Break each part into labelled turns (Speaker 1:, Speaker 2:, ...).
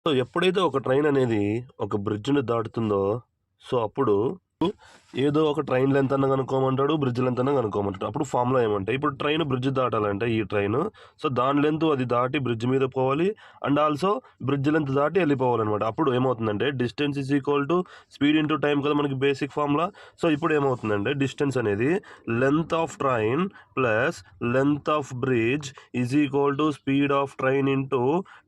Speaker 1: So, ఎప్పుడైతే ఒక train అనేది ఒక బ్రిడ్జ్‌ని దాటుతుందో, సో, అప్పుడు ఏదో ఒక ట్రైన్ లెంత్ అన్నా కనుక్కోమంటాడు. బ్రిడ్జ్ లెంత్ అన్నా కనుక్కోమంటాడు. అప్పుడు ఫార్ములా ఏమంటే ఇప్పుడు ట్రైన్ బ్రిడ్జ్ దాటాలంటే ఈ ట్రైను సో, దాని లెంత్ అది దాటి బ్రిడ్జ్ మీద పోవాలి. అండ్ ఆల్సో బ్రిడ్జ్ లెంత్ దాటి ఎళ్ళిపోవాలనమాట. అప్పుడు ఏమవుతుందంటే distance is equal to speed into time కదా మనకి బేసిక్ ఫార్ములా. సో, ఇప్పుడు ఏమవుతుందంటే డిస్టెన్స్ అనేది length of train plus length of bridge is equal to speed of train into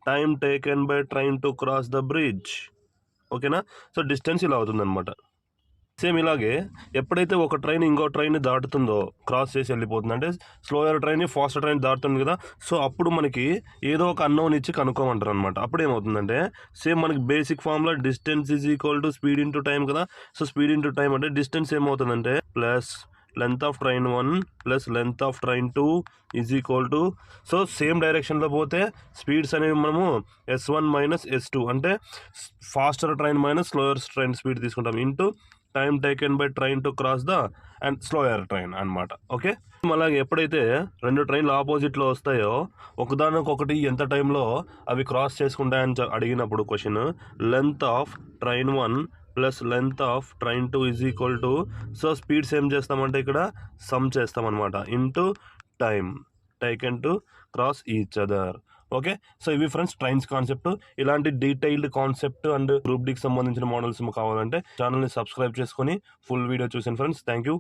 Speaker 1: time taken by train to cross the bridge. ఓకేనా? So, distance ఇలా అవుతుందనమాట. Same ఇలాగే ఎప్పుడైతే ఒక ట్రైన్ ఇంకో ట్రైన్‌ని దాటుతుందో, క్రాస్ చేసి ఎళ్ళిపోతుంది. అంటే స్లోయర్ ట్రైన్‌ని ఫాస్టర్ ట్రైన్ దాటుతుంది కదా! సో, అప్పుడు మనకి ఏదో ఒక అన్‌నోన్ ఇచ్చి కనుక్కోమంటారనమాట. అప్పుడేమవుతుందంటే సేమ్ మనకి basic formula distance is equal to speed into time కదా! సో, స్పీడ్ ఇంటూ టైమ్ అంటే డిస్టెన్స్ ఏమవుతుందంటే plus length of train 1 plus length of train 2 is equal to so, same డైరెక్షన్‌లో పోతే స్పీడ్స్ అనేవి మనము S1 మైనస్ S2 అంటే faster train minus slower train speed తీసుకుంటాం. Into time taken by train to cross the and slower train అనమాట. Okay. అలాగే ఎప్పుడైతే 2 ట్రైన్లు ఆపోజిట్లో వస్తాయో ఒకదానికొకటి ఎంత టైంలో అవి క్రాస్ చేసుకుంటాయని అడిగినప్పుడు question length of train 1 plus length of train 2 is equal to so speeds ఏం చేస్తామంటే ఇక్కడ సమ్ చేస్తామన్నమాట into time taken to cross each other. Okay. So ఇవి ఫ్రెండ్స్ ట్రైన్స్ కాన్సెప్ట్. ఇలాంటి డీటెయిల్డ్ కాన్సెప్ట్ అండ్ గ్రూప్ డీకి సంబంధించిన models కావాలంటే ఛానల్ని subscribe చేసుకొని ఫుల్ వీడియో చూసాను ఫ్రెండ్స్. Thank you.